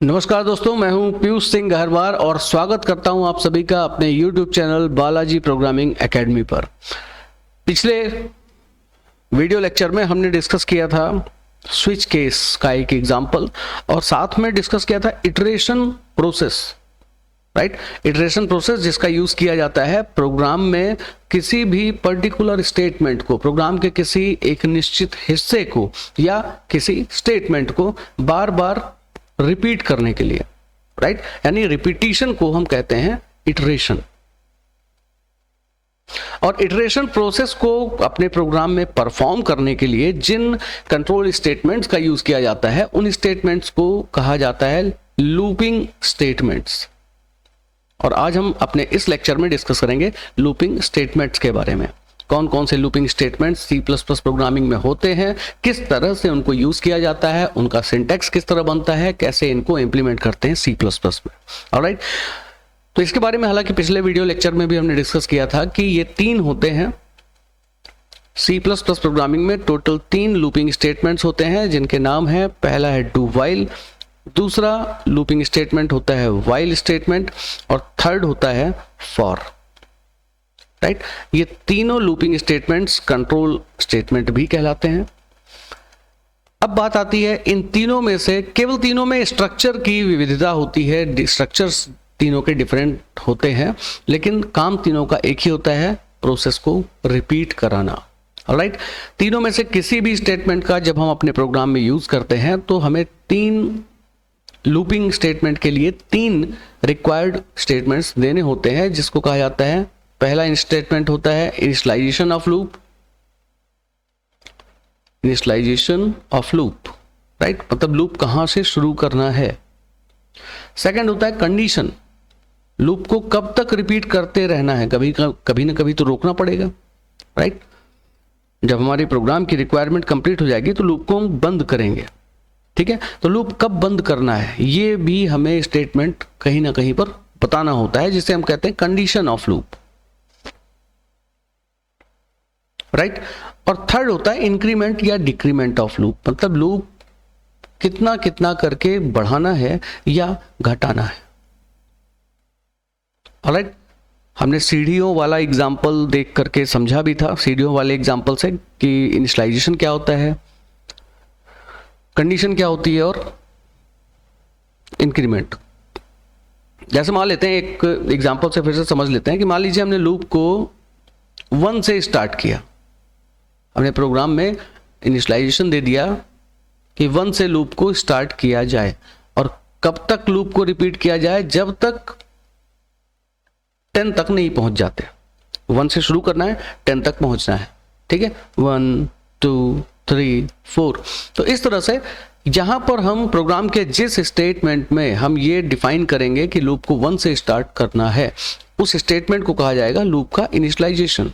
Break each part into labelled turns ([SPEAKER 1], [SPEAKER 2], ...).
[SPEAKER 1] नमस्कार दोस्तों, मैं हूं पीयूष सिंह गहरवार और स्वागत करता हूं आप सभी का अपने YouTube channel Balaji programming academy पर। पिछले वीडियो लेक्चर में हमने डिस्कस किया था स्विच केस का एक एग्जांपल और साथ में डिस्कस किया था iteration process, right. Iteration process जिसका यूज किया जाता है प्रोग्राम में किसी भी पर्टिकुलर स्टेटमेंट को, प्रोग्राम के किसी एक निश्चित हिस्से को या किसी स्टेटमेंट को बार बार रिपीट करने के लिए, राइट। यानी रिपीटिशन को हम कहते हैं इटरेशन। और इटरेशन प्रोसेस को अपने प्रोग्राम में परफॉर्म करने के लिए जिन कंट्रोल स्टेटमेंट्स का यूज किया जाता है उन स्टेटमेंट्स को कहा जाता है लूपिंग स्टेटमेंट्स। और आज हम अपने इस लेक्चर में डिस्कस करेंगे लूपिंग स्टेटमेंट्स के बारे में। कौन कौन से looping statements C plus plus programming में होते हैं, किस तरह से उनको यूज किया जाता है, उनका सिंटैक्स किस तरह बनता है, कैसे इनको इंप्लीमेंट करते हैं सी प्लस प्लस में। ऑलराइट, तो इसके बारे में हालांकि पिछले वीडियो लेक्चर में भी हमने डिस्कस किया था कि ये तीन होते हैं। सी प्लस प्लस प्रोग्रामिंग में टोटल 3 लूपिंग स्टेटमेंट्स होते हैं जिनके नाम है, पहला है डू वाइल, दूसरा लूपिंग स्टेटमेंट होता है वाइल स्टेटमेंट और थर्ड होता है फॉर, राइट। ये तीनों लूपिंग स्टेटमेंट्स कंट्रोल स्टेटमेंट भी कहलाते हैं। अब बात आती है इन तीनों में से केवल तीनों में स्ट्रक्चर की विविधता होती है, स्ट्रक्चर्स तीनों के डिफरेंट होते हैं, लेकिन काम तीनों का एक ही होता है, प्रोसेस को रिपीट कराना। ऑलराइट, तीनों में से किसी भी स्टेटमेंट का जब हम अपने प्रोग्राम में यूज करते हैं तो हमें 3 लूपिंग स्टेटमेंट के लिए 3 रिक्वायर्ड स्टेटमेंट्स देने होते हैं, जिसको कहा जाता है, पहला स्टेटमेंट होता है initialization of loop, initialization of loop, right, मतलब लूप कहां से शुरू करना है। सेकंड होता है कंडीशन, लूप को कब तक रिपीट करते रहना है, कभी ना कभी तो रोकना पड़ेगा, राइट। जब हमारी प्रोग्राम की रिक्वायरमेंट कंप्लीट हो जाएगी तो लूप को हम बंद करेंगे, ठीक है। तो लूप कब बंद करना है ये भी हमें स्टेटमेंट कहीं ना कहीं पर बताना होता है, जिसे हम कहते हैं कंडीशन ऑफ लूप, राइट। और थर्ड होता है इंक्रीमेंट या डिक्रीमेंट ऑफ लूप, मतलब लूप कितना कितना करके बढ़ाना है या घटाना है। ऑलराइट, हमने सीढ़ियों वाला एग्जाम्पल देख करके समझा भी था, सीढ़ियों वाले एग्जाम्पल से, कि इनिशियलाइजेशन क्या होता है, कंडीशन क्या होती है और इंक्रीमेंट। जैसे मान लेते हैं, एक एग्जाम्पल से फिर से समझ लेते हैं कि मान लीजिए हमने लूप को 1 से स्टार्ट किया, हमने प्रोग्राम में इनिशियलाइजेशन दे दिया कि 1 से लूप को स्टार्ट किया जाए और कब तक लूप को रिपीट किया जाए, जब तक 10 तक नहीं पहुंच जाते। 1 से शुरू करना है, 10 तक पहुंचना है, ठीक है, 1 2 3 4। तो इस तरह से जहां पर हम प्रोग्राम के जिस स्टेटमेंट में हम ये डिफाइन करेंगे कि लूप को 1 से स्टार्ट करना है, उस स्टेटमेंट को कहा जाएगा लूप का इनिशियलाइजेशन।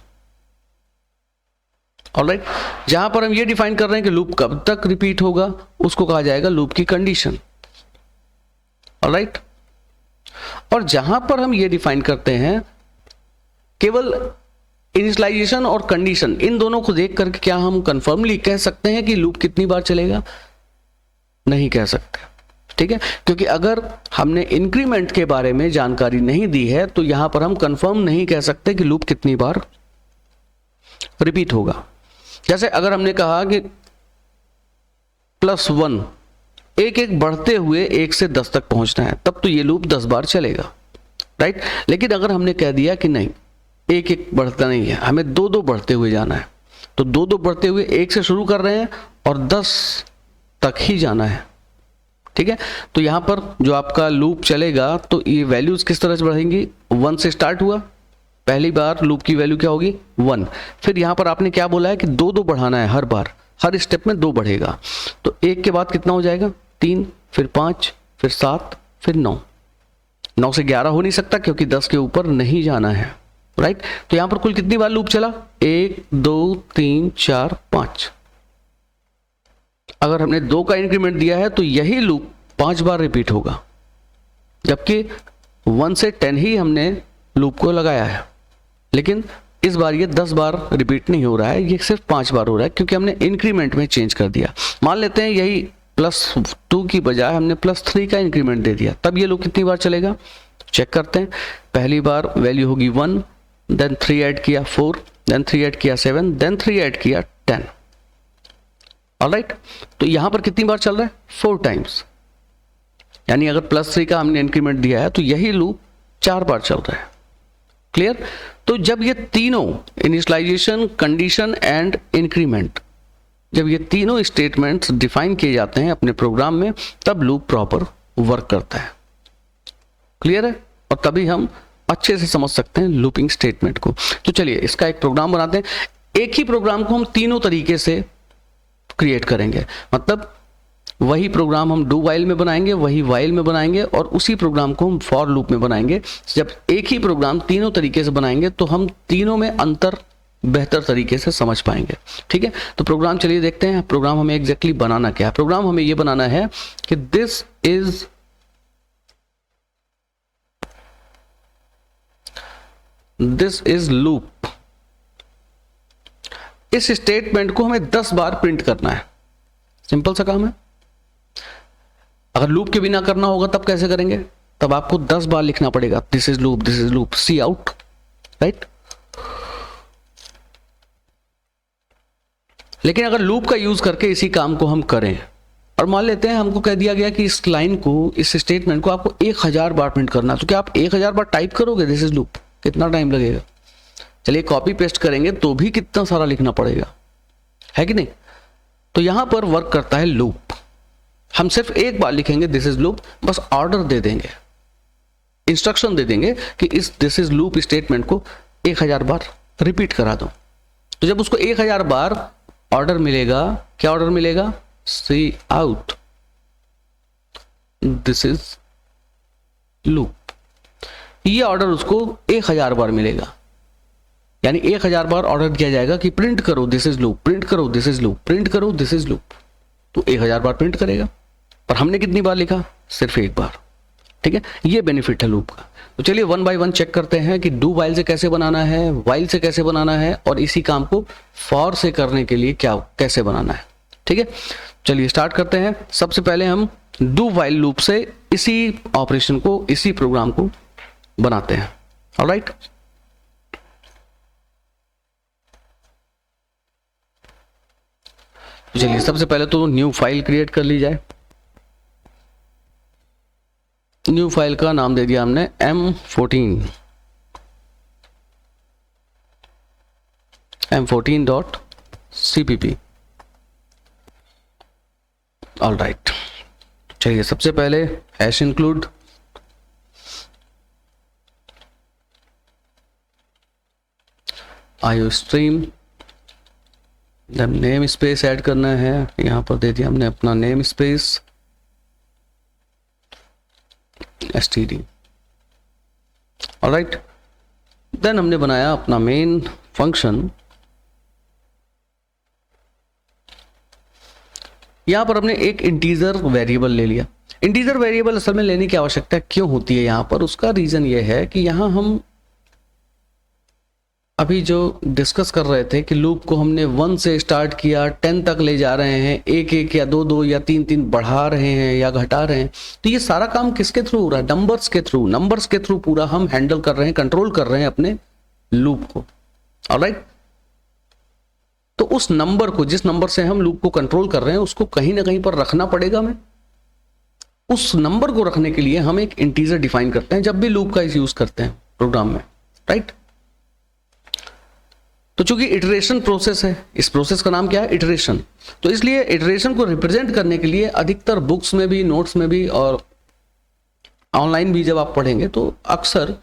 [SPEAKER 1] ऑलराइट, जहां पर हम ये डिफाइन कर रहे हैं कि लूप कब तक रिपीट होगा, उसको कहा जाएगा लूप की कंडीशन। ऑलराइट, और जहां पर हम ये डिफाइन करते हैं केवल इनिशियलाइजेशन और कंडीशन, इन दोनों को देख करके क्या हम कंफर्मली कह सकते हैं कि लूप कितनी बार चलेगा? नहीं कह सकते, ठीक है, क्योंकि अगर हमने इंक्रीमेंट के बारे में जानकारी नहीं दी है तो यहां पर हम कंफर्म नहीं कह सकते कि लूप कितनी बार रिपीट होगा। जैसे अगर हमने कहा कि +1 एक एक बढ़ते हुए 1 से 10 तक पहुंचना है, तब तो ये लूप 10 बार चलेगा, राइट। लेकिन अगर हमने कह दिया कि नहीं, एक एक बढ़ता नहीं है, हमें 2-2 बढ़ते हुए जाना है, तो 2-2 बढ़ते हुए 1 से शुरू कर रहे हैं और 10 तक ही जाना है, ठीक है। तो यहां पर जो आपका लूप चलेगा तो ये वैल्यूज किस तरह से बढ़ेंगी, 1 से स्टार्ट हुआ, पहली बार लूप की वैल्यू क्या होगी 1, फिर यहां पर आपने क्या बोला है कि 2-2 बढ़ाना है, हर बार हर स्टेप में 2 बढ़ेगा, तो 1 के बाद कितना हो जाएगा 3, फिर 5, फिर 7, फिर 9, 9 से 11 हो नहीं सकता क्योंकि 10 के ऊपर नहीं जाना है, राइट। तो यहां पर कुल कितनी बार लूप चला, 1 2 3 4 5। अगर हमने 2 का इंक्रीमेंट दिया है तो यही लूप 5 बार रिपीट होगा, जबकि 1 से 10 ही हमने लूप को लगाया है, लेकिन इस बार ये 10 बार रिपीट नहीं हो रहा है, ये सिर्फ 5 बार हो रहा है क्योंकि हमने इंक्रीमेंट में चेंज कर दिया। मान लेते हैं यही +2 की बजाय हमने +3 का इंक्रीमेंट दे दिया, तब ये लूप कितनी बार चलेगा चेक करते हैं। पहली बार वैल्यू होगी 1, देन 3 ऐड किया 4, देन 3 ऐड किया 7, देन 3 ऐड किया 10। ऑलराइट, तो यहां पर कितनी बार चल रहा है 4 टाइम्स, यानी अगर +3 का हमने इंक्रीमेंट दिया है तो यही लूप 4 बार चल रहा है। क्लियर? तो जब ये तीनों इनिशियलाइजेशन, कंडीशन एंड इंक्रीमेंट, जब ये तीनों स्टेटमेंट्स डिफाइन किए जाते हैं अपने प्रोग्राम में, तब लूप प्रॉपर वर्क करता है। क्लियर है? और तभी हम अच्छे से समझ सकते हैं लूपिंग स्टेटमेंट को। तो चलिए इसका एक प्रोग्राम बनाते हैं। एक ही प्रोग्राम को हम तीनों तरीके से क्रिएट करेंगे, मतलब वही प्रोग्राम हम डू वाइल में बनाएंगे, वही वाइल में बनाएंगे, और उसी प्रोग्राम को हम फॉर लूप में बनाएंगे। जब एक ही प्रोग्राम तीनों तरीके से बनाएंगे तो हम तीनों में अंतर बेहतर तरीके से समझ पाएंगे। ठीक है, तो प्रोग्राम चलिए देखते हैं। प्रोग्राम हमें एग्जैक्टली बनाना क्या है। प्रोग्राम हमें यह बनाना है कि दिस इज लूप। इस स्टेटमेंट को हमें 10 बार प्रिंट करना है। सिंपल सा काम है। अगर लूप के बिना करना होगा तब कैसे करेंगे? तब आपको 10 बार लिखना पड़ेगा, this is loop, this is loop, C out, right. लेकिन अगर लूप का यूज करके इसी काम को हम करें, और मान लेते हैं हमको कह दिया गया कि इस लाइन को, इस स्टेटमेंट को आपको 1000 बार प्रिंट करना है, तो क्या आप 1000 बार टाइप करोगे दिस इज लूप? कितना टाइम लगेगा? चलिए कॉपी पेस्ट करेंगे तो भी कितना सारा लिखना पड़ेगा, है कि नहीं? तो यहां पर वर्क करता है लूप। हम सिर्फ एक बार लिखेंगे दिस इज लूप, बस ऑर्डर दे देंगे, इंस्ट्रक्शन दे देंगे कि इस दिस इज लूप स्टेटमेंट को 1000 बार रिपीट करा दो। तो जब उसको 1000 बार ऑर्डर मिलेगा, क्या ऑर्डर मिलेगा? सी आउट दिस इज लूप। ये ऑर्डर उसको 1000 बार मिलेगा, यानी 1000 बार ऑर्डर दिया जाएगा कि प्रिंट करो दिस इज लूप, प्रिंट करो दिस इज लूप, प्रिंट करो दिस इज लूप। तो 1000 बार प्रिंट करेगा, पर हमने कितनी बार लिखा? सिर्फ एक बार। ठीक है, ये बेनिफिट है लूप का। तो चलिए 1 बाय 1 चेक करते हैं कि डू वाइल से कैसे बनाना है, वाइल से कैसे बनाना है, और इसी काम को फॉर से करने के लिए क्या कैसे बनाना है। ठीक है, चलिए स्टार्ट करते हैं। सबसे पहले हम डू वाइल लूप से इसी ऑपरेशन को, इसी प्रोग्राम को बनाते हैं। ऑलराइट, चलिए सबसे पहले तो न्यू फाइल क्रिएट कर ली जाए। न्यू फाइल का नाम दे दिया हमने m14.cpp। ऑलराइट, चलिए सबसे पहले hash include IO stream, name space add करना है। यहां पर दे दिया हमने अपना name space std। Alright, then हमने बनाया अपना मेन फंक्शन। यहां पर हमने एक इंटीजर वेरिएबल ले लिया। इंटीजर वेरिएबल असल में लेने की आवश्यकता क्यों होती है यहां पर? उसका रीजन ये है कि यहां हम अभी जो डिस्कस कर रहे थे कि लूप को हमने 1 से स्टार्ट किया, 10 तक ले जा रहे हैं, 1-1 या 2-2 या 3-3 बढ़ा रहे हैं या घटा रहे हैं। तो ये सारा काम किसके थ्रू हो रहा है? नंबर्स के थ्रू। नंबर्स के थ्रू पूरा हम हैंडल कर रहे हैं, कंट्रोल कर रहे हैं अपने लूप को। ऑलराइट, तो उस नंबर को, जिस नंबर से हम लूप को कंट्रोल कर रहे हैं, उसको कहीं ना कहीं पर रखना पड़ेगा हमें। उस नंबर को रखने के लिए हम एक इंटीजर डिफाइन करते हैं जब भी लूप का यूज करते हैं प्रोग्राम में, राइट। तो चूंकि इटरेशन प्रोसेस है, इस प्रोसेस का नाम क्या है? इटरेशन। तो इसलिए इटरेशन को रिप्रेजेंट करने के लिए अधिकतर बुक्स में भी, नोट्स में भी और ऑनलाइन भी जब आप पढ़ेंगे तो अक्सर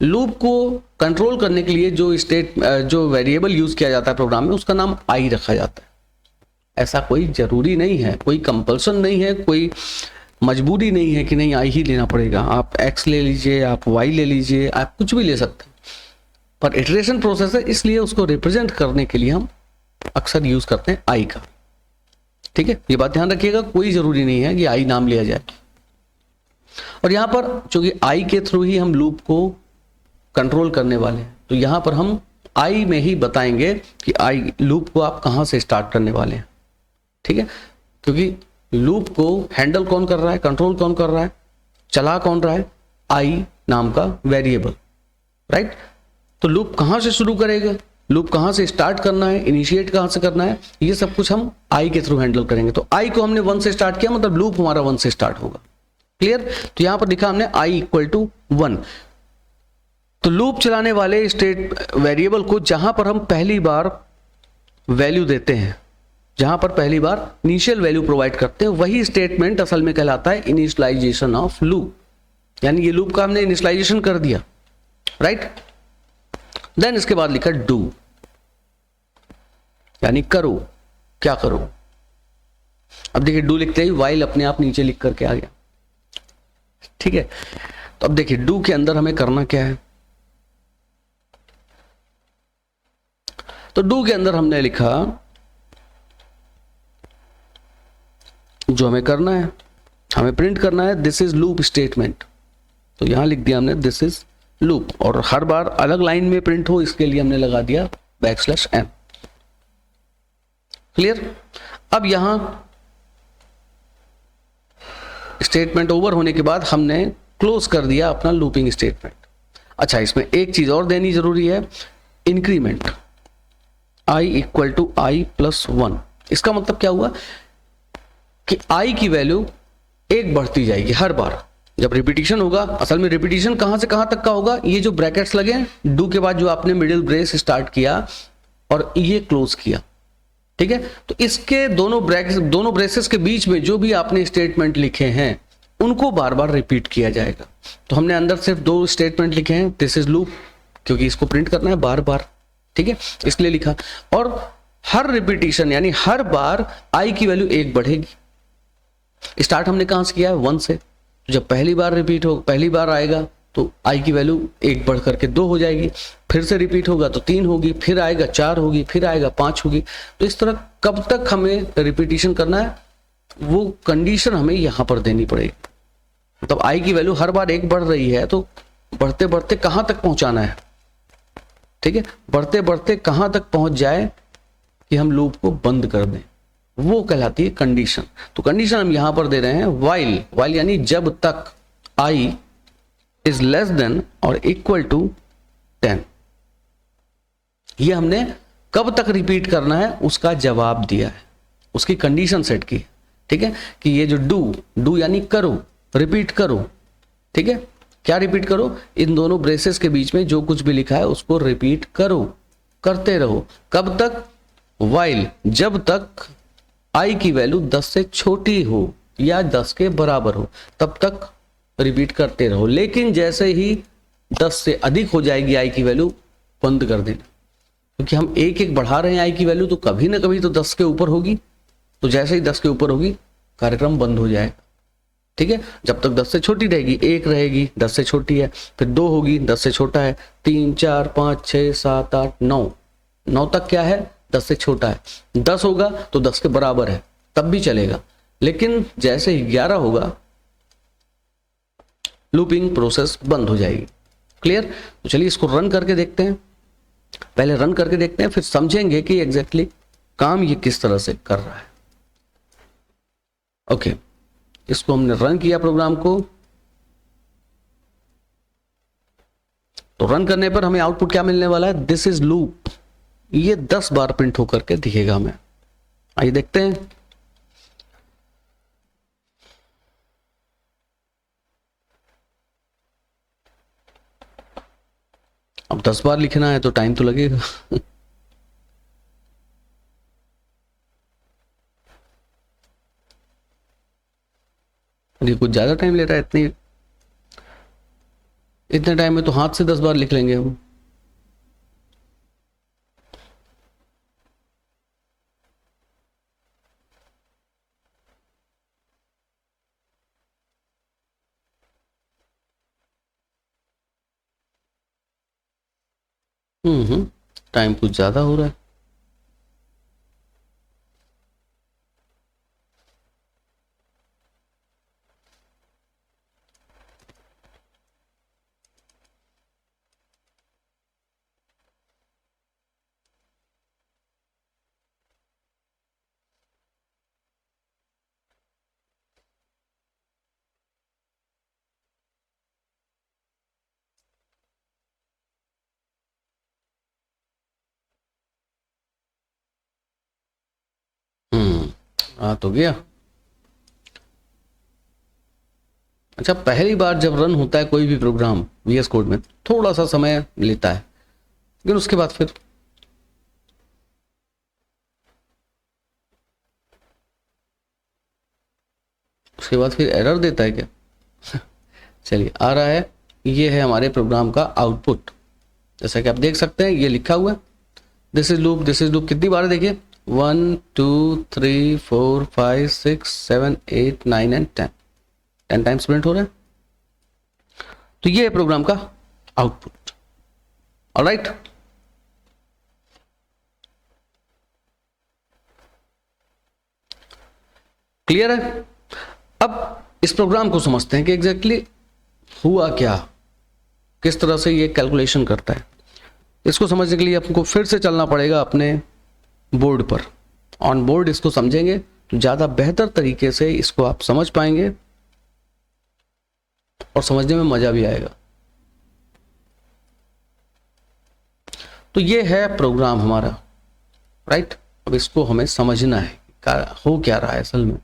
[SPEAKER 1] लूप को कंट्रोल करने के लिए जो वेरिएबल यूज किया जाता है प्रोग्राम में, उसका नाम आई रखा जाता है। ऐसा कोई जरूरी नहीं है, कोई कंपल्सन नहीं है, कोई मजबूरी नहीं है कि नहीं आई ही लेना पड़ेगा। आप एक्स ले लीजिए, आप वाई ले लीजिए, आप कुछ भी ले सकते हैं, पर इटरेशन प्रोसेस है इसलिए उसको रिप्रेजेंट करने के लिए हम अक्सर यूज करते हैं आई का। ठीक है, ये बात ध्यान रखिएगा, कोई जरूरी नहीं है कि आई नाम लिया जाए। और यहां पर चूंकि आई के थ्रू ही हम लूप को कंट्रोल करने वाले हैं, तो यहां पर हम आई में ही बताएंगे कि आई लूप को आप कहां से स्टार्ट करने वाले हैं। ठीक है, क्योंकि लूप को हैंडल कौन कर रहा है, कंट्रोल कौन कर रहा है, चला कौन रहा है, आई नाम का वेरिएबल, राइट। तो लूप कहां से शुरू करेगा, लूप कहां से स्टार्ट करना है, इनिशिएट कहां से करना है, ये सब कुछ हम आई के थ्रू हैंडल करेंगे। तो आई को हमने 1 से स्टार्ट किया, मतलब लूप हमारा 1 से स्टार्ट होगा। क्लियर। तो यहां पर लिखा हमने आई इक्वल टू 1। तो लूप चलाने वाले स्टेट वेरिएबल को जहां पर हम पहली बार वैल्यू देते हैं, जहां पर पहली बार इनिशियल वैल्यू प्रोवाइड करते हैं, वही स्टेटमेंट असल में कहलाता है इनिशियलाइजेशन ऑफ लूप। यानी ये लूप का हमने इनिशियलाइजेशन कर दिया, राइट। देन इसके बाद लिखा डू, यानी करो, क्या करो। अब देखिए डू लिखते ही वाइल अपने आप नीचे लिख करके आ गया, ठीक है। तो अब देखिए डू के अंदर हमें करना क्या है। तो डू के अंदर हमने लिखा जो हमें करना है, हमें प्रिंट करना है दिस इज लूप स्टेटमेंट। तो यहां लिख दिया हमने दिस इज लूप, और हर बार अलग लाइन में प्रिंट हो इसके लिए हमने लगा दिया \n। क्लियर। अब यहां स्टेटमेंट ओवर होने के बाद हमने क्लोज कर दिया अपना लूपिंग स्टेटमेंट। अच्छा, इसमें एक चीज और देनी जरूरी है, increment i equal to i+1। इसका मतलब क्या हुआ कि i की वैल्यू एक बढ़ती जाएगी हर बार जब रिपीटिशन होगा। असल में रिपीटिशन कहां से कहां तक का होगा, ये जो ब्रैकेट्स लगे डू के बाद जो आपने मिडिल ब्रेस स्टार्ट किया और ये क्लोज किया, ठीक है। तो इसके दोनों ब्रेसेस के बीच में जो भी आपने स्टेटमेंट लिखे हैं उनको बार बार रिपीट किया जाएगा। तो हमने अंदर सिर्फ 2 स्टेटमेंट लिखे हैं, दिस इज लूप, क्योंकि इसको प्रिंट करना है बार बार, ठीक है, इसलिए लिखा। और हर रिपीटिशन यानी हर बार आई की वैल्यू 1 बढ़ेगी। स्टार्ट हमने कहां से किया है, 1 से। तो जब पहली बार आएगा तो आई की वैल्यू 1 बढ़ करके 2 हो जाएगी, फिर से रिपीट होगा तो 3 होगी, फिर आएगा 4 होगी, फिर आएगा 5 होगी। तो इस तरह कब तक हमें रिपीटिशन करना है वो कंडीशन हमें यहां पर देनी पड़ेगी। मतलब आई की वैल्यू हर बार 1 बढ़ रही है तो बढ़ते बढ़ते कहां तक पहुंचाना है, ठीक है, बढ़ते बढ़ते कहां तक पहुंच जाए कि हम लूप को बंद कर दें, वो कहलाती है कंडीशन। तो कंडीशन हम यहां पर दे रहे हैं वाइल यानी जब तक i इज लेस देन और इक्वल टू 10। ये हमने कब तक रिपीट करना है उसका जवाब दिया है, उसकी कंडीशन सेट की, ठीक है, कि ये जो डू यानी करो, रिपीट करो, ठीक है। क्या रिपीट करो, इन दोनों ब्रेसेस के बीच में जो कुछ भी लिखा है उसको रिपीट करो, करते रहो। कब तक, वाइल जब तक आई की वैल्यू 10 से छोटी हो या 10 के बराबर हो तब तक रिपीट करते रहो। लेकिन जैसे ही 10 से अधिक हो जाएगी आई की वैल्यू बंद कर देना, क्योंकि हम एक बढ़ा रहे हैं आई की वैल्यू, तो कभी ना कभी तो 10 के ऊपर होगी। तो जैसे ही 10 के ऊपर होगी कार्यक्रम बंद हो जाएगा, ठीक है। जब तक 10 से छोटी रहेगी 1 रहेगी, 10 से छोटी है, फिर 2 होगी, 10 से छोटा है, 3 4 5 6 7 8 9 तक क्या है, 10 से छोटा है। 10 होगा तो 10 के बराबर है तब भी चलेगा, लेकिन जैसे ही 11 होगा लूपिंग प्रोसेस बंद हो जाएगी। क्लियर। तो चलिए इसको रन करके देखते हैं, पहले रन करके देखते हैं, फिर समझेंगे कि एग्जैक्टली काम ये किस तरह से कर रहा है। ओके, इसको हमने रन किया प्रोग्राम को। तो रन करने पर हमें आउटपुट क्या मिलने वाला है, दिस इज लूप। ये 10 बार प्रिंट होकर के दिखेगा हमें। आइए देखते हैं। अब 10 बार लिखना है तो टाइम तो लगेगा। ये कुछ ज्यादा टाइम ले रहा है, इतने टाइम में तो हाथ से 10 बार लिख लेंगे हम। टाइम कुछ ज्यादा हो रहा है। तो गया। अच्छा, पहली बार जब रन होता है कोई भी प्रोग्राम वीएस कोड में थोड़ा सा समय लेता है, लेकिन उसके बाद फिर एरर देता है क्या? चलिए, आ रहा है। ये है हमारे प्रोग्राम का आउटपुट। जैसा कि आप देख सकते हैं ये लिखा हुआ है this is loop, this is loop. कितनी बार देखिए 1 2 3 4 5 6 7 8 9 एंड 10 टाइम्स प्रिंट हो रहा है। तो ये है प्रोग्राम का आउटपुट। ऑलराइट, क्लियर है? अब इस प्रोग्राम को समझते हैं कि एग्जैक्टली हुआ क्या, किस तरह से ये कैलकुलेशन करता है। इसको समझने के लिए आपको फिर से चलना पड़ेगा अपने बोर्ड पर। ऑन बोर्ड इसको समझेंगे तो ज़्यादा बेहतर तरीके से इसको आप समझ पाएंगे और समझने में मज़ा भी आएगा। तो ये है प्रोग्राम हमारा, राइट। अब इसको हमें समझना है हो क्या रहा है असल में।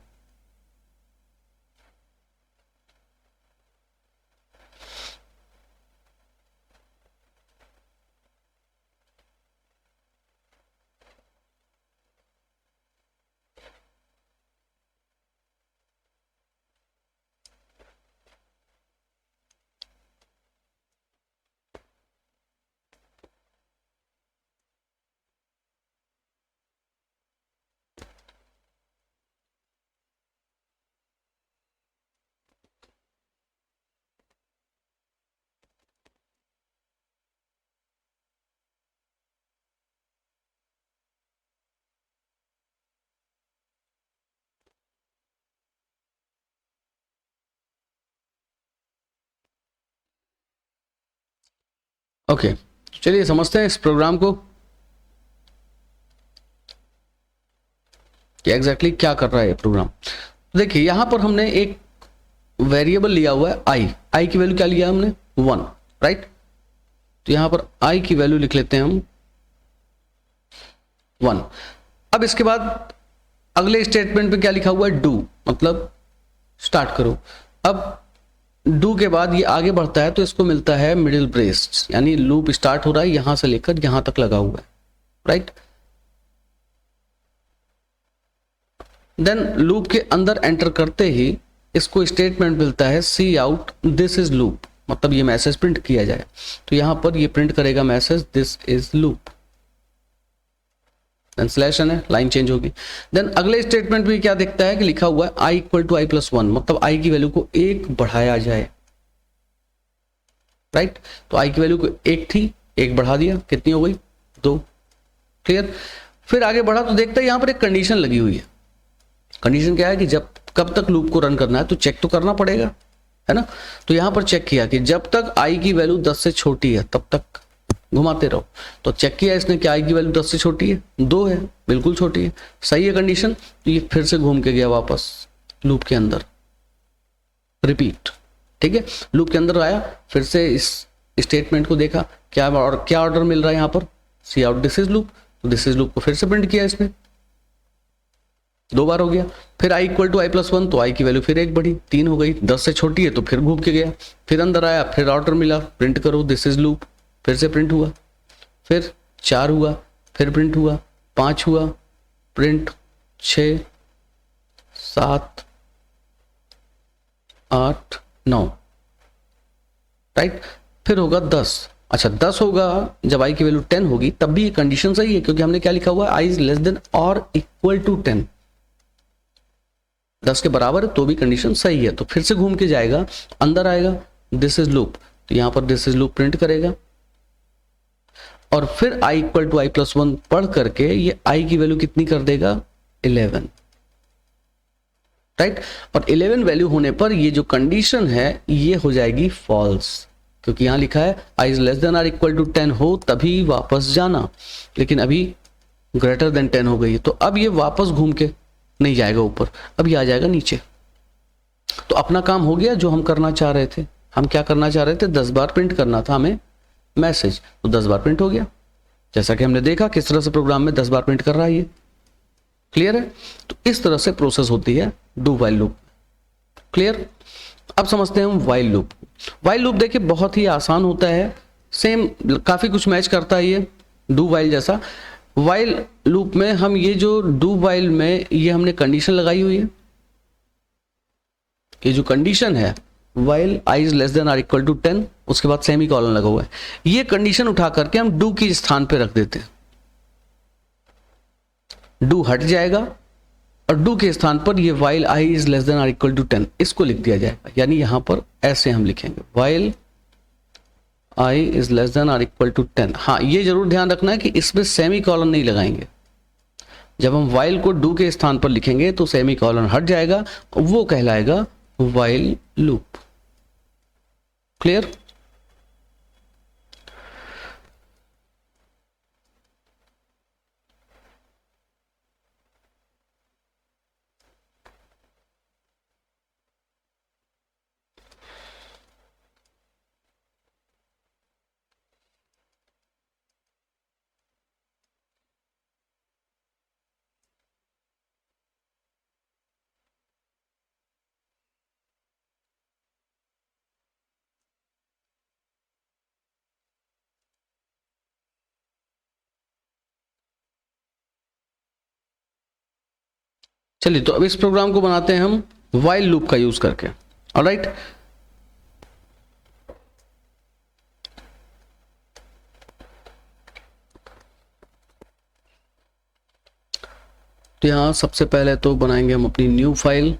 [SPEAKER 1] ओके, चलिए समझते हैं इस प्रोग्राम को कि एग्जैक्टली क्या कर रहा है ये प्रोग्राम। देखिए यहां पर हमने एक वेरिएबल लिया हुआ है आई की वैल्यू क्या लिया हमने 1, राइट। तो यहां पर आई की वैल्यू लिख लेते हैं हम 1। अब इसके बाद अगले स्टेटमेंट पे क्या लिखा हुआ है डू, मतलब स्टार्ट करो। अब डू के बाद ये आगे बढ़ता है तो इसको मिलता है मिडिल ब्रेस, यानी लूप स्टार्ट हो रहा है यहां से लेकर यहां तक लगा हुआ है, राइट। देन लूप के अंदर एंटर करते ही इसको स्टेटमेंट मिलता है सी आउट दिस इज लूप, मतलब ये मैसेज प्रिंट किया जाए। तो यहां पर ये प्रिंट करेगा message this is loop, then slash है, लाइन चेंज होगी। देन अगले स्टेटमेंट में क्या दिखता है कि लिखा हुआ है I equal to I plus 1, मतलब आई की वैल्यू को 1 बढ़ाया जाए, राइट। तो आई की वैल्यू को 1 थी, 1 बढ़ा दिया, कितनी हो गई 2, क्लियर। फिर आगे बढ़ा तो देखता है यहां पर एक कंडीशन लगी हुई है। कंडीशन क्या है कि जब कब तक लूप को रन करना है, तो चेक तो करना पड़ेगा, है ना। तो यहां पर चेक किया कि जब तक आई की वैल्यू 10 से छोटी है तब तक घुमाते रहो। तो चेक किया इसने कि आई की वैल्यू 10 से छोटी है, 2 है, बिल्कुल छोटी है, सही है कंडीशन। तो ये फिर से घूम के गया वापस लूप के अंदर, रिपीट, ठीक है। लूप के अंदर आया, फिर से इस स्टेटमेंट को देखा क्या और क्या ऑर्डर मिल रहा है यहाँ पर सी आउट दिस इज लूप। तो दिस इज लूप को फिर से प्रिंट किया इसने, 2 बार हो गया। फिर आई इक्वल टू आई प्लस 1, तो आई की वैल्यू फिर 1 बढ़ी, 3 हो गई, 10 से छोटी है तो फिर घूम के गया। फिर अंदर आया, फिर ऑर्डर मिला प्रिंट करो दिस इज लूप, फिर से प्रिंट हुआ, फिर 4 हुआ, फिर प्रिंट हुआ, 5 हुआ, प्रिंट 6 7 8 9, राइट। फिर होगा 10। अच्छा 10 होगा जब आई की वैल्यू 10 होगी, तब भी ये कंडीशन सही है क्योंकि हमने क्या लिखा हुआ है आई इज लेस देन और इक्वल टू 10, 10 के बराबर है तो भी कंडीशन सही है। तो फिर से घूम के जाएगा, अंदर आएगा दिस इज लूप, तो यहां पर दिस इज लूप प्रिंट करेगा और फिर आई इक्वल टू आई प्लस 1 पढ़ करके ये आई की वैल्यू कितनी कर देगा 11, राइट। और 11 वैल्यू होने पर ये जो कंडीशन है ये हो जाएगी फॉल्स, क्योंकि यहां लिखा है I is less than or equal to 10 हो तभी वापस जाना, लेकिन अभी ग्रेटर देन 10 हो गई। तो अब ये वापस घूम के नहीं जाएगा ऊपर, अब ये आ जाएगा नीचे। तो अपना काम हो गया जो हम करना चाह रहे थे। हम क्या करना चाह रहे थे, 10 बार प्रिंट करना था हमें मैसेज, तो 10 बार प्रिंट हो गया। जैसा कि हमने देखा किस तरह से प्रोग्राम में 10 बार प्रिंट कर रहा है ये, क्लियर है? तो इस तरह से प्रोसेस होती है डू वाइल लूप। क्लियर? अब समझते हैं हम वाइल लूप। वाइल लूप देखिए बहुत ही आसान होता है, सेम काफी कुछ मैच करता है ये डू वाइल जैसा। वाइल लूप में हम ये जो डू वाइल में ये हमने कंडीशन लगाई हुई है, ये जो कंडीशन है while I is less than or equal to 10, उसके बाद सेमी कॉलन लगा हुआ है, ये कंडीशन उठा करके हम डू के स्थान पे रख देते हैं। डू हट जाएगा और डू के स्थान पर ये while I is less than or equal to 10 इसको लिख दिया जाएगा। यानी यहां पर ऐसे हम लिखेंगे while I is less than or equal to 10। हाँ, ये जरूर ध्यान रखना है कि इसमें सेमी कॉलन नहीं लगाएंगे। जब हम वाइल को डू के स्थान पर लिखेंगे तो सेमी कॉलन हट जाएगा, वो कहलाएगा वाइल लूप। क्लियर? चलिए, तो अब इस प्रोग्राम को बनाते हैं हम वाइल लूप का यूज करके। ऑलराइट, तो यहां सबसे पहले तो बनाएंगे हम अपनी न्यू फाइल।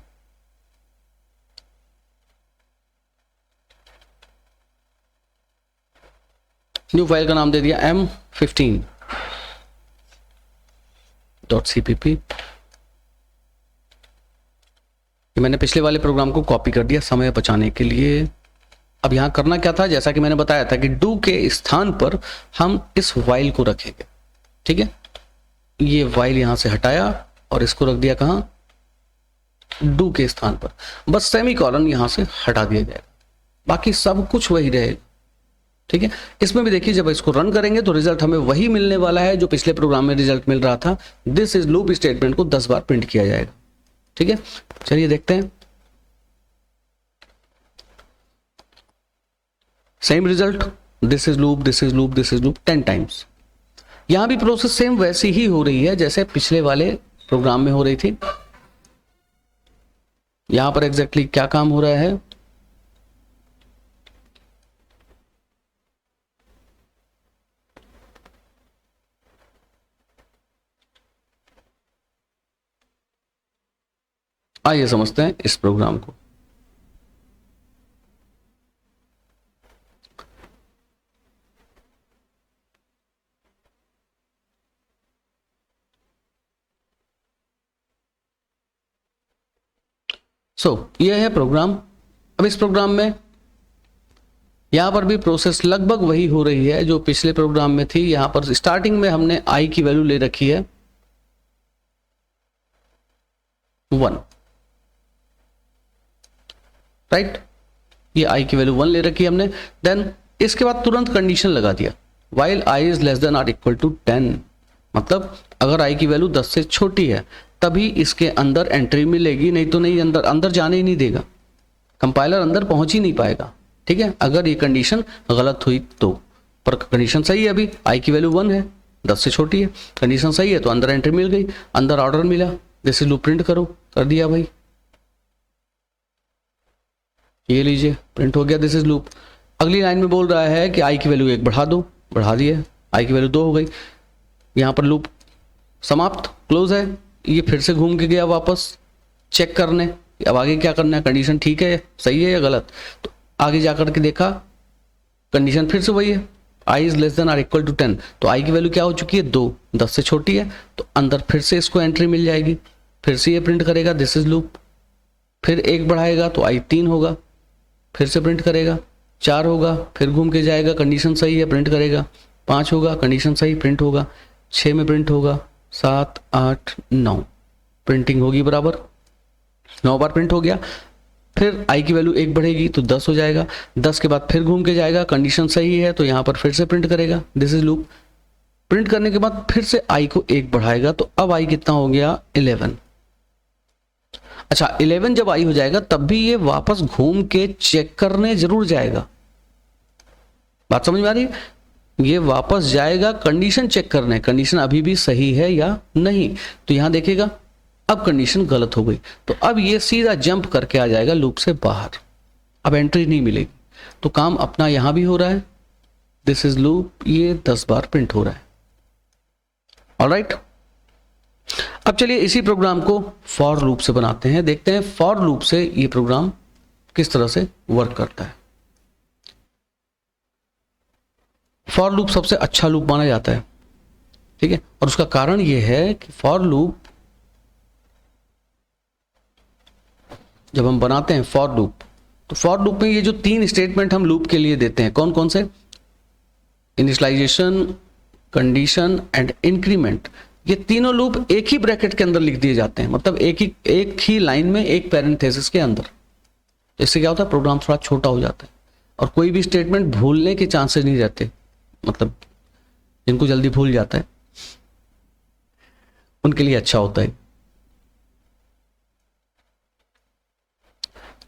[SPEAKER 1] न्यू फाइल का नाम दे दिया m15.cpp। मैंने पिछले वाले प्रोग्राम को कॉपी कर दिया समय बचाने के लिए। अब यहां करना क्या था, जैसा कि मैंने बताया था कि डू के स्थान पर हम इस वाइल को रखेंगे। ठीक है, ये वाइल यहां से हटाया और इसको रख दिया कहां, डू के स्थान पर। बस सेमी कॉलन यहां से हटा दिया जाएगा, बाकी सब कुछ वही रहेगा। ठीक है, इसमें भी देखिए जब इसको रन करेंगे तो रिजल्ट हमें वही मिलने वाला है जो पिछले प्रोग्राम में रिजल्ट मिल रहा था। दिस इज लूप स्टेटमेंट को 10 बार प्रिंट किया जाएगा। ठीक है, चलिए देखते हैं। Same result, this is loop, this is loop, this is loop 10 times. यहां भी प्रोसेस सेम वैसी ही हो रही है जैसे पिछले वाले प्रोग्राम में हो रही थी। यहां पर एग्जैक्टली क्या काम हो रहा है, आइए समझते हैं इस प्रोग्राम को। यह है प्रोग्राम। अब इस प्रोग्राम में यहां पर भी प्रोसेस लगभग वही हो रही है जो पिछले प्रोग्राम में थी। यहां पर स्टार्टिंग में हमने आई की वैल्यू ले रखी है 1, राइट, ये आई की वैल्यू 1 ले रखी है हमने। देन इसके बाद तुरंत कंडीशन लगा दिया while I is less than or equal to 10, मतलब अगर आई की वैल्यू 10 से छोटी है तभी इसके अंदर एंट्री मिलेगी, नहीं तो नहीं, अंदर अंदर जाने ही नहीं देगा, कंपाइलर अंदर पहुंच ही नहीं पाएगा। ठीक है, अगर ये कंडीशन गलत हुई तो। पर कंडीशन सही है, अभी आई की वैल्यू 1 है, 10 से छोटी है, कंडीशन सही है तो अंदर एंट्री मिल गई, अंदर ऑर्डर मिला, दिस इज लूप प्रिंट करो, कर दिया भाई, ये लीजिए प्रिंट हो गया दिस इज लूप। अगली लाइन में बोल रहा है कि आई की वैल्यू 1 बढ़ा दो, बढ़ा दिया, आई की वैल्यू 2 हो गई। यहां पर लूप समाप्त, क्लोज है। ये फिर से घूम के गया वापस चेक करने, अब आगे क्या करना है, कंडीशन ठीक है, सही है या गलत। तो आगे जाकर के देखा कंडीशन फिर से वही है, I is less than or equal to 10, तो आई की वैल्यू क्या हो चुकी है 2, 10 से छोटी है, तो अंदर फिर से इसको एंट्री मिल जाएगी, फिर से ये प्रिंट करेगा दिस इज लूप, फिर 1 बढ़ाएगा तो आई 3 होगा, फिर से प्रिंट करेगा, 4 होगा, फिर घूम के जाएगा, कंडीशन सही है प्रिंट करेगा, 5 होगा, कंडीशन सही प्रिंट होगा, 6 में प्रिंट होगा, 7, 8, 9 प्रिंटिंग होगी बराबर, 9 बार प्रिंट हो गया। फिर आई की वैल्यू 1 बढ़ेगी तो 10 हो जाएगा, 10 के बाद फिर घूम के जाएगा, कंडीशन सही है तो यहाँ पर फिर से प्रिंट करेगा दिस इज लूप, प्रिंट करने के बाद फिर से i को 1 बढ़ाएगा, तो अब i कितना हो गया 11। अच्छा 11 जब i हो जाएगा तब भी ये वापस घूम के चेक करने जरूर जाएगा। बात समझ में आ रही है? ये वापस जाएगा कंडीशन चेक करने, कंडीशन अभी भी सही है या नहीं। तो यहां देखेगा अब कंडीशन गलत हो गई, तो अब ये सीधा जंप करके आ जाएगा लूप से बाहर, अब एंट्री नहीं मिलेगी। तो काम अपना यहां भी हो रहा है, दिस इज लूप, ये 10 बार प्रिंट हो रहा है। ऑलराइट, अब चलिए इसी प्रोग्राम को फॉर लूप से बनाते हैं, देखते हैं फॉर लूप से ये प्रोग्राम किस तरह से वर्क करता है। फॉर लूप सबसे अच्छा लूप माना जाता है, ठीक है, और उसका कारण यह है कि फॉर लूप जब हम बनाते हैं फॉर लूप, तो फॉर लूप में ये जो 3 स्टेटमेंट हम लूप के लिए देते हैं, कौन कौन से? Initialization, condition and increment. ये तीनों लूप एक ही ब्रैकेट के अंदर लिख दिए जाते हैं, मतलब एक ही लाइन में, एक पैरेंथेसिस के अंदर। इससे क्या होता है, प्रोग्राम थोड़ा छोटा हो जाता है और कोई भी स्टेटमेंट भूलने के चांसेस नहीं रहते, मतलब जिनको जल्दी भूल जाता है उनके लिए अच्छा होता है।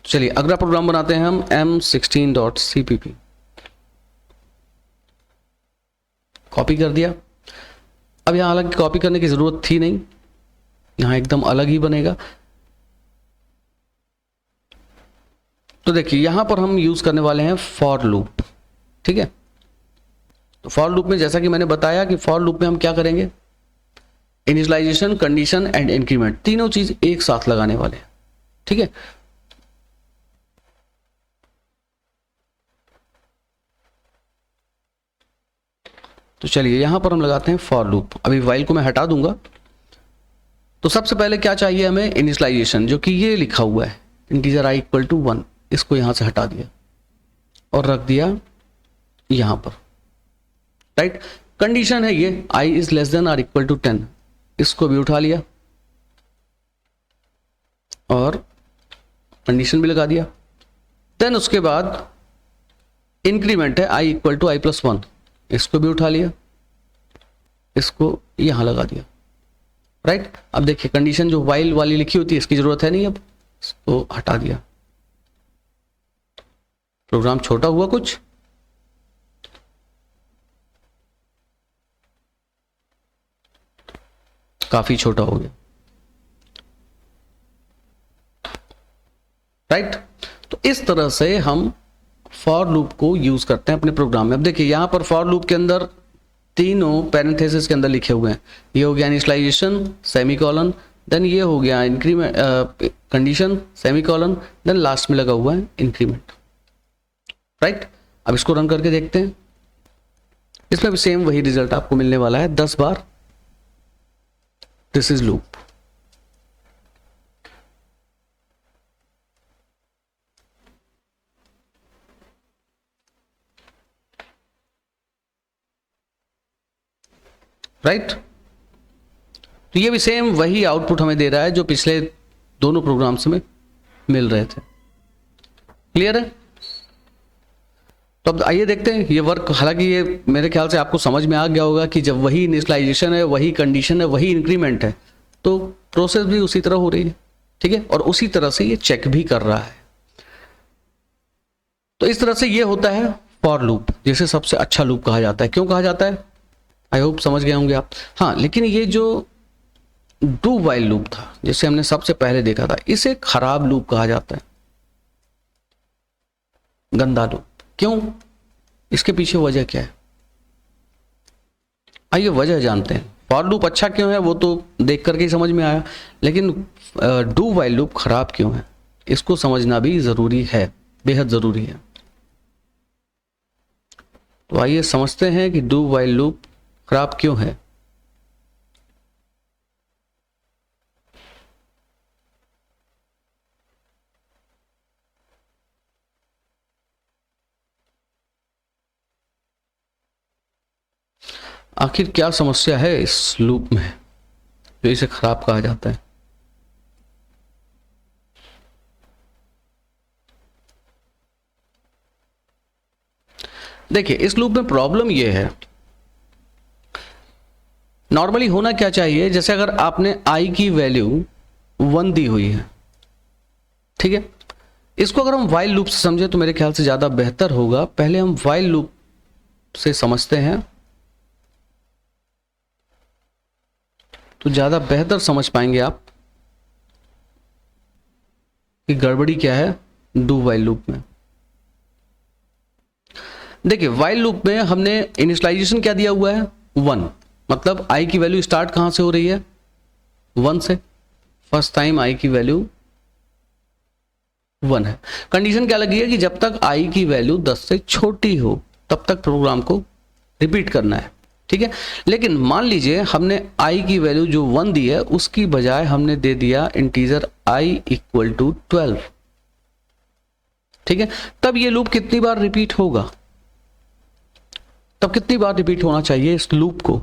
[SPEAKER 1] चलिए अगला प्रोग्राम बनाते हैं हम m16.cpp। कॉपी कर दिया। अब यहां हालांकि कॉपी करने की जरूरत थी नहीं, यहां एकदम अलग ही बनेगा। तो देखिए यहां पर हम यूज करने वाले हैं फॉर लूप, ठीक है। तो फॉर लूप में जैसा कि मैंने बताया कि फॉर लूप में हम क्या करेंगे, इनिशियलाइजेशन, कंडीशन एंड इंक्रीमेंट, तीनों चीज एक साथ लगाने वाले हैं, ठीक है। तो चलिए यहां पर हम लगाते हैं फॉर लूप। अभी वाइल को मैं हटा दूंगा। तो सबसे पहले क्या चाहिए हमें, इनिशियलाइजेशन, जो कि ये लिखा हुआ है इंटीजर i इक्वल टू 1, इसको यहां से हटा दिया और रख दिया यहां पर, राइट। कंडीशन है ये i is less than or equal to 10, इसको भी उठा लिया और कंडीशन भी लगा दिया। देन उसके बाद इंक्रीमेंट है i equal to i plus 1, इसको भी उठा लिया, इसको यहां लगा दिया, राइट। अब देखिए कंडीशन जो वाइल वाली लिखी होती है इसकी जरूरत है नहीं, अब इसको हटा दिया। प्रोग्राम छोटा हुआ कुछ, काफी छोटा हो गया, राइट। तो इस तरह से हम फॉर लूप को यूज करते हैं अपने प्रोग्राम में। अब देखिए यहां पर फॉर लूप के अंदर तीनों पैरेंथेसिस के अंदर लिखे हुए हैं, ये हो गया इनिशियलाइजेशन सेमीकोलन, देन ये हो गया increment condition semicolon, then last में लगा हुआ है इंक्रीमेंट, राइट। अब इसको रन करके देखते हैं, इसमें भी सेम वही रिजल्ट आपको मिलने वाला है 10 बार, दिस इज लूप। राइट, तो ये भी सेम वही आउटपुट हमें दे रहा है जो पिछले दोनों प्रोग्राम्स में मिल रहे थे। क्लियर है? तो अब आइए देखते हैं ये वर्क, हालांकि ये मेरे ख्याल से आपको समझ में आ गया होगा कि जब वही इनिशियलाइजेशन है, वही कंडीशन है, वही इंक्रीमेंट है, तो प्रोसेस भी उसी तरह हो रही है, ठीक है, और उसी तरह से ये चेक भी कर रहा है। तो इस तरह से ये होता है फॉर लूप, जिसे सबसे अच्छा लूप कहा जाता है। क्यों कहा जाता है, आई होप समझ गए होंगे आप। हाँ, लेकिन ये जो डू वाइल लूप था जिसे हमने सबसे पहले देखा था, इसे खराब लूप कहा जाता है, गंदा लूप। क्यों, इसके पीछे वजह क्या है, आइए वजह जानते हैं। फॉर लूप अच्छा क्यों है वो तो देख करके ही समझ में आया, लेकिन डू वाइल लूप खराब क्यों है इसको समझना भी जरूरी है, बेहद जरूरी है। तो आइए समझते हैं कि डू वाइल लूप खराब क्यों है। आखिर क्या समस्या है इस लूप में जो इसे खराब कहा जाता है। देखिए इस लूप में प्रॉब्लम यह है नॉर्मली होना क्या चाहिए, जैसे अगर आपने आई की वैल्यू 1 दी हुई है, ठीक है, इसको अगर हम वाइल लूप से समझे तो मेरे ख्याल से ज्यादा बेहतर होगा। पहले हम वाइल लूप से समझते हैं तो ज्यादा बेहतर समझ पाएंगे आप कि गड़बड़ी क्या है डू वाइल लूप में। देखिए वाइल लूप में हमने इनिशियलाइजेशन क्या दिया हुआ है 1, मतलब आई की वैल्यू स्टार्ट कहां से हो रही है 1 से। फर्स्ट टाइम आई की वैल्यू 1 है। कंडीशन क्या लगी है कि जब तक आई की वैल्यू 10 से छोटी हो तब तक प्रोग्राम को रिपीट करना है, ठीक है। लेकिन मान लीजिए हमने आई की वैल्यू जो 1 दी है उसकी बजाय हमने दे दिया इंटीजर आई इक्वल टू 12, ठीक है। तब ये लूप कितनी बार रिपीट होगा, तब कितनी बार रिपीट होना चाहिए इस लूप को।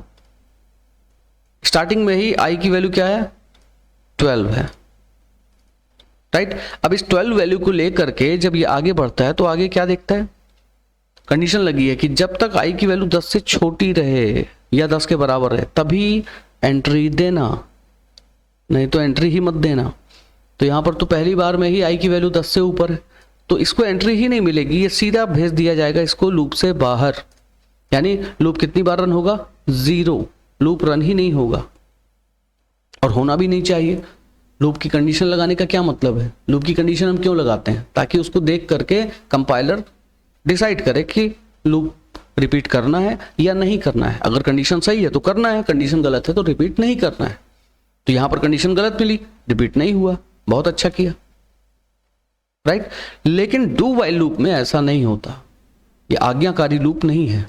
[SPEAKER 1] स्टार्टिंग में ही आई की वैल्यू क्या है 12 है, राइट। अब इस 12 वैल्यू को लेकर के जब ये आगे बढ़ता है तो आगे क्या देखता है, कंडीशन लगी है कि जब तक आई की वैल्यू 10 से छोटी रहे या 10 के बराबर है तभी एंट्री देना, नहीं तो एंट्री ही मत देना। तो यहां पर तो पहली बार में ही आई की वैल्यू 10 से ऊपर है तो इसको एंट्री ही नहीं मिलेगी, ये सीधा भेज दिया जाएगा इसको लूप से बाहर। यानी लूप कितनी बार रन होगा 0, लूप रन ही नहीं होगा और होना भी नहीं चाहिए। लूप की कंडीशन लगाने का क्या मतलब है, लूप की कंडीशन हम क्यों लगाते हैं, ताकि उसको देख करके कंपाइलर डिसाइड करे कि लूप रिपीट करना है या नहीं करना है। अगर कंडीशन सही है तो करना है, कंडीशन गलत है तो रिपीट नहीं करना है। तो यहां पर कंडीशन गलत मिली, रिपीट नहीं हुआ, बहुत अच्छा किया, राइट। लेकिन डू वाइल लूप में ऐसा नहीं होता, ये आज्ञाकारी लूप नहीं है।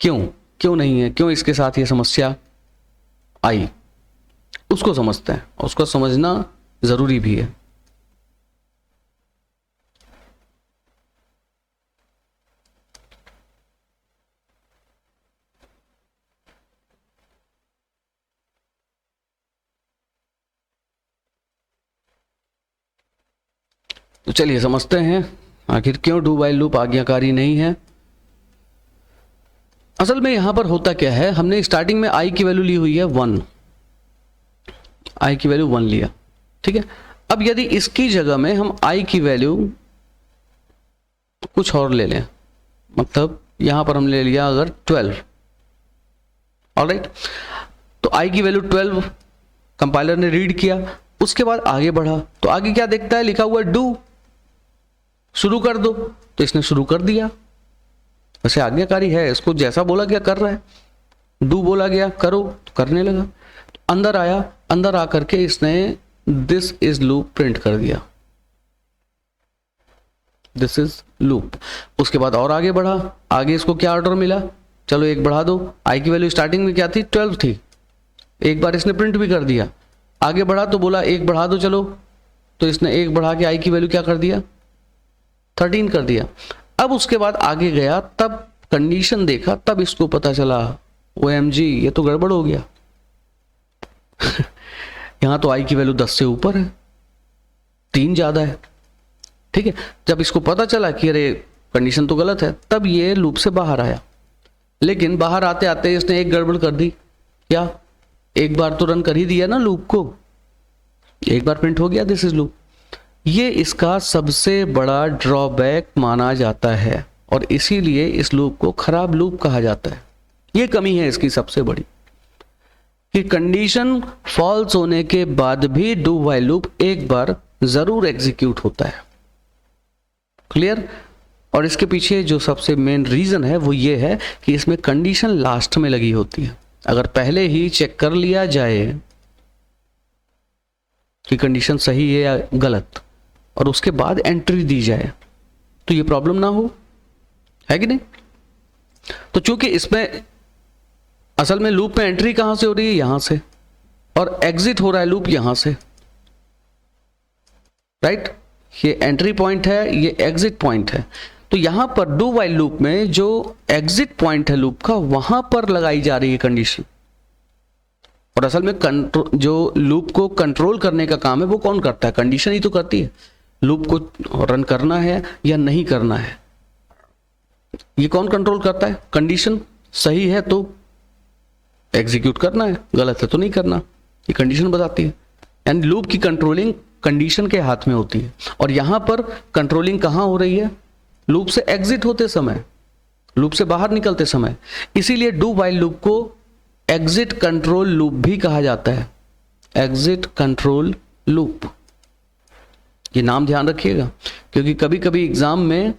[SPEAKER 1] क्यों नहीं है, क्यों इसके साथ ये समस्या आई, उसको समझते हैं, उसको समझना जरूरी भी है। तो चलिए समझते हैं आखिर क्यों डू वाइल लूप आज्ञाकारी नहीं है। असल में यहां पर होता क्या है, हमने स्टार्टिंग में आई की वैल्यू ली हुई है 1, आई की वैल्यू 1 लिया, ठीक है। अब यदि इसकी जगह में हम आई की वैल्यू कुछ और ले लें, मतलब यहां पर हम ले लिया अगर 12, ऑलराइट। तो आई की वैल्यू 12 कंपाइलर ने रीड किया, उसके बाद आगे बढ़ा तो आगे क्या देखता है, लिखा हुआ है डू, शुरू कर दो, तो इसने शुरू कर दिया। वैसे आज्ञाकारी है, इसको जैसा बोला गया कर रहा है, डू बोला गया करो तो करने लगा। अंदर आया, अंदर आकर के इसने दिस इज लूप प्रिंट कर दिया, दिस इज लूप। उसके बाद और आगे बढ़ा, आगे इसको क्या ऑर्डर मिला, चलो एक बढ़ा दो, आई की वैल्यू स्टार्टिंग में क्या थी 12 थी, एक बार इसने प्रिंट भी कर दिया। आगे बढ़ा तो बोला एक बढ़ा दो चलो, तो इसने एक बढ़ा के आई की वैल्यू क्या कर दिया 13 कर दिया। अब उसके बाद आगे गया, तब कंडीशन देखा, तब इसको पता चला OMG ये तो गड़बड़ हो गया यहां तो आई की वैल्यू 10 से ऊपर है, 3 ज्यादा है, ठीक है। जब इसको पता चला कि अरे कंडीशन तो गलत है, तब ये लूप से बाहर आया। लेकिन बाहर आते आते इसने एक गड़बड़ कर दी, क्या, एक बार तो रन कर ही दिया ना लूप को, एक बार प्रिंट हो गया दिस इज लूप। ये इसका सबसे बड़ा ड्रॉबैक माना जाता है और इसीलिए इस लूप को खराब लूप कहा जाता है। ये कमी है इसकी सबसे बड़ी कि कंडीशन फॉल्स होने के बाद भी डू वाइल लूप एक बार जरूर एग्जीक्यूट होता है, क्लियर। और इसके पीछे जो सबसे मेन रीजन है वो ये है कि इसमें कंडीशन लास्ट में लगी होती है। अगर पहले ही चेक कर लिया जाए कि कंडीशन सही है या गलत और उसके बाद एंट्री दी जाए तो ये प्रॉब्लम ना हो, है कि नहीं। तो चूंकि इसमें असल में लूप में एंट्री कहां से हो रही है, यहां से, और एग्जिट हो रहा है लूप यहां से, राइट। ये एंट्री पॉइंट है, ये एग्जिट पॉइंट है। तो यहां पर डू वाइल लूप में जो एग्जिट पॉइंट है लूप का, वहां पर लगाई जा रही है कंडीशन। और असल में जो लूप को कंट्रोल करने का काम है वो कौन करता है, कंडीशन ही तो करती है। लूप को रन करना है या नहीं करना है, ये कौन कंट्रोल करता है, कंडीशन सही है तो एग्जीक्यूट करना है, गलत है तो नहीं करना, ये कंडीशन बताती है। एंड लूप की कंट्रोलिंग कंडीशन के हाथ में होती है। और यहां पर कंट्रोलिंग कहां हो रही है? लूप से एग्जिट होते समय, लूप से बाहर निकलते समय। इसीलिए डू व्हाइल लूप को एग्जिट कंट्रोल लूप भी कहा जाता है। एग्जिट कंट्रोल लूप, ये नाम ध्यान रखिएगा, क्योंकि कभी कभी एग्जाम में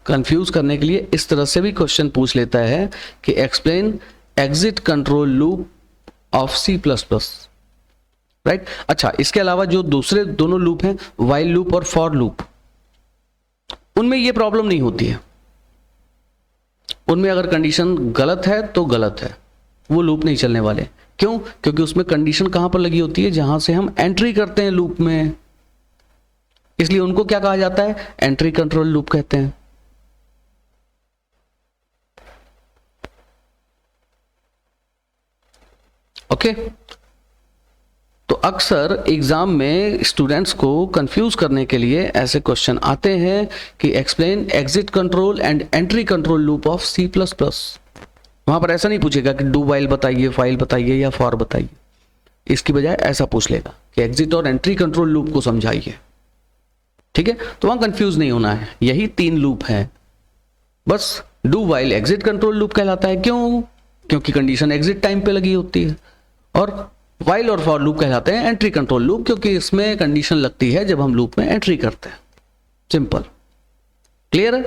[SPEAKER 1] कंफ्यूज करने के लिए इस तरह से भी क्वेश्चन पूछ लेता है कि explain exit control loop of C plus plus, right. अच्छा, इसके अलावा जो दूसरे दोनों लूप हैं, व्हाइल लूप और फॉर लूप, उनमें ये प्रॉब्लम नहीं होती है। उनमें अगर कंडीशन गलत है तो गलत है, वो लूप नहीं चलने वाले। क्यों? क्योंकि उसमें कंडीशन कहां पर लगी होती है? जहां से हम एंट्री करते हैं लूप में, इसलिए उनको क्या कहा जाता है? एंट्री कंट्रोल लूप कहते हैं। ओके, तो अक्सर एग्जाम में स्टूडेंट्स को कंफ्यूज करने के लिए ऐसे क्वेश्चन आते हैं कि explain exit control and entry control loop of C plus plus. वहां पर ऐसा नहीं पूछेगा कि डू व्हाइल बताइए, फाइल बताइए या फॉर बताइए। इसकी बजाय ऐसा पूछ लेगा कि एग्जिट और एंट्री कंट्रोल लूप को समझाइए। ठीक है, तो वहां कंफ्यूज नहीं होना है। यही 3 लूप है बस। Do while exit control loop कहलाता है, क्यों? क्योंकि कंडीशन एग्जिट टाइम पे लगी होती है। और व्हाइल और फॉर लूप कहलाते हैं एंट्री कंट्रोल लूप, क्योंकि इसमें कंडीशन लगती है जब हम लूप में एंट्री करते हैं। सिंपल, क्लियर है?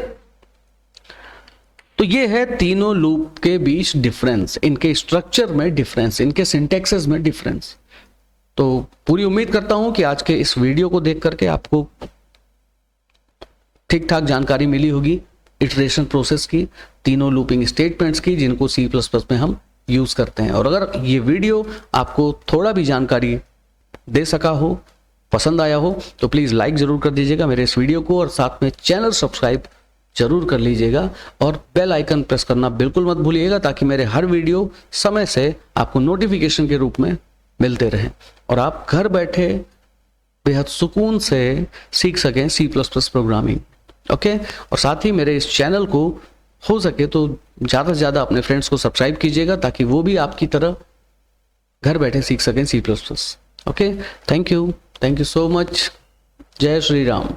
[SPEAKER 1] तो ये है तीनों लूप के बीच डिफरेंस, इनके स्ट्रक्चर में डिफरेंस, इनके सिंटैक्सेस में डिफरेंस। तो पूरी उम्मीद करता हूं कि आज के इस वीडियो को देख करके आपको ठीक ठाक जानकारी मिली होगी इटरेशन प्रोसेस की, तीनों लूपिंग स्टेटमेंट्स की, जिनको सी प्लस प्लस में हम यूज करते हैं। और अगर ये वीडियो आपको थोड़ा भी जानकारी दे सका हो, पसंद आया हो, तो प्लीज लाइक जरूर कर दीजिएगा मेरे इस वीडियो को, और साथ में चैनल सब्सक्राइब जरूर कर लीजिएगा, और बेल आइकन प्रेस करना बिल्कुल मत भूलिएगा, ताकि मेरे हर वीडियो समय से आपको नोटिफिकेशन के रूप में मिलते रहें और आप घर बैठे बेहद सुकून से सीख सकें C plus plus programming. Okay, और साथ ही मेरे इस चैनल को हो सके तो ज़्यादा से ज़्यादा अपने फ्रेंड्स को सब्सक्राइब कीजिएगा, ताकि वो भी आपकी तरह घर बैठे सीख सकें C plus plus. Okay, thank you so much. Jai Shri Ram.